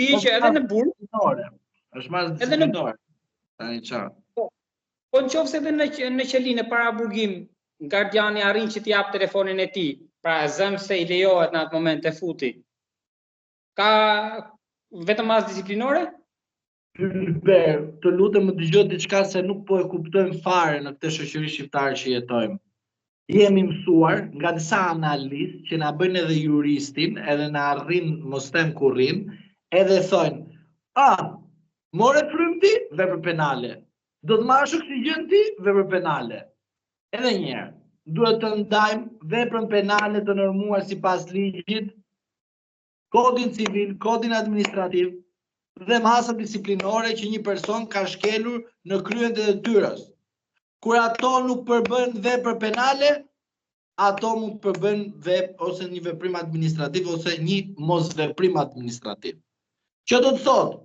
Ti që edhe në burg, është marrë disiplinore. Tani çfarë? po nëse edhe në qelinë para burgim, gardiani arrin që t'i jap telefonin e tij, pra zëm se i lejohet në atë moment të futi. Ka vetëm as disiplinore? Të lutem më dëgjoj diçka se nuk po e kuptojmë fare në këtë shoqëri shqiptare që jetojmë. Jemi mësuar nga disa analistë që na bëjnë edhe juristin, edhe na arrin mos them kurrin, edhe thonë, more frymti, vepër penale. Do të marrësh oksigjen ti, vepër penale. Edhe një herë, duhet të ndajmë veprën penale të normuar sipas ligjit, kodin civil, kodin administrativ dhe masat disiplinore që një person ka shkelur në kryen të detyrës. Kur ato nuk përbën vepër penale, ato mund të përbën ose një veprim administrativ ose një mosveprim administrativ. Që do të thotë,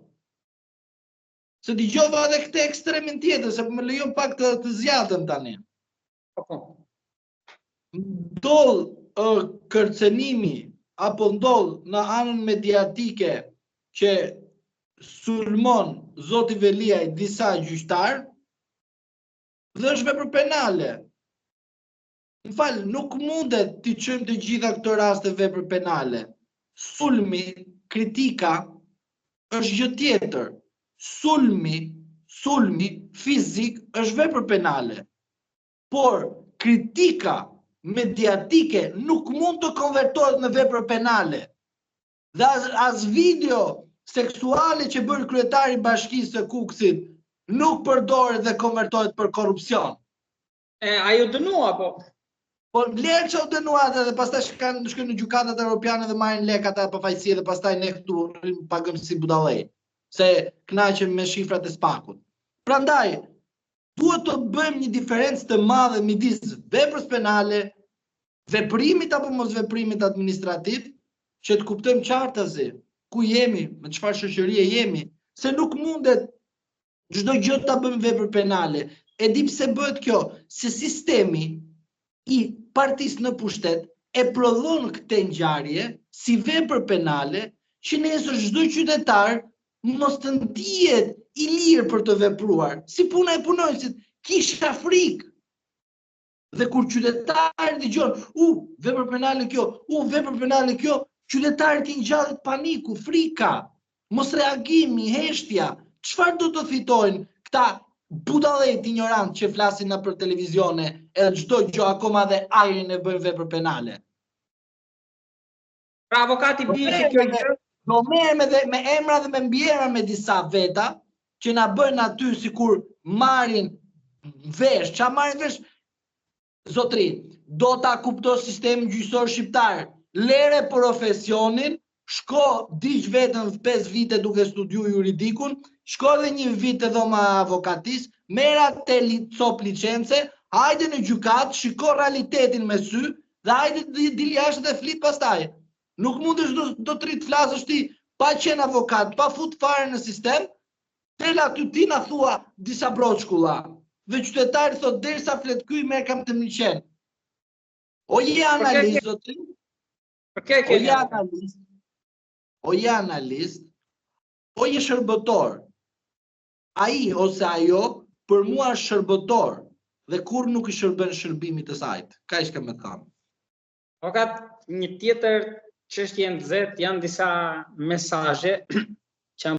se dëgjova edhe këtë ekstremin tjetër, se më lejon pak të zjatëm tani. Ndodh kërcenimi apo ndodh në anën mediatike që sulmon zoti Veliaj disa gjyqtar dhe është vepër penale. Më fal, nuk mundet t'i çojmë të gjitha këto raste vepër penale. Sulmi, kritika është gjë tjetër. Sulmi fizik është vepër penale. Por kritika mediatike nuk mund të konvertohet në vepër penale. Dhe as video seksuale që bën kryetari i Bashkisë së Kukësit nuk përdoret dhe konvertohet për korrupsion. Ai u dënua po. Po lërë që u dënuat dhe pastaj shkojnë në gjykatat europiane dhe marrin lekat apo pafajësi dhe pastaj ne këtu pagëm si budallej. Se kënaqem me shifrat e SPAK-ut. Prandaj, duhet të bëjmë një diferencë të madhe midis veprës penale, veprimit apo mosveprimit administrativ, që të kuptojmë qartazi ku jemi, me çfarë shoqërie jemi, se nuk mundet çdo gjë ta bëjmë vepër penale. E di pse bëhet kjo, se sistemi i partisë në pushtet e prodhon këtë ngjarje si vepër penale që nesër çdo qytetar mos të ndihet i lirë për të vepruar. Si puna e punonjësit, kisha frikë. Dhe kur qytetari dëgjon, vepër penale kjo, vepër penale kjo, qytetarit i ngjallet paniku, frika, mos reagimi, heshtja. Çfarë do të fitojnë këta budallët ignorant që flasin na për televizione edhe çdo gjë akoma dhe ajrin e bëjnë vepër penale? Pra avokati bie që kjo gjë do merrem edhe me emra dhe me mbiemra me disa veta që na bëjnë aty sikur marrin vesh, ç'a marrin vesh? Zotri, do ta kuptoj sistemin gjyqësor shqiptar. Lere profesionin, shko diq vetëm 5 vite duke studiu juridikun, shko dhe 1 vit te dhoma avokatis, merr atë cop licence, hajde në gjykat, shiko realitetin me sy dhe hajde dil jashtë dhe flit pastaj. Nuk mundesh do të rrit flasësh ti pa qenë avokat, pa fut fare në sistem, del aty ti na thua disa broçkulla. Dhe qytetari thot derisa flet ky merr kam të mëlqen. O je analist, zotri? O je analist, o je shërbëtor. Ai ose ajo për mua është shërbëtor dhe kur nuk i shërben shërbimit të sajt. Kaq kam të them. Avokat, një tjetër çështje nxehtë janë disa mesazhe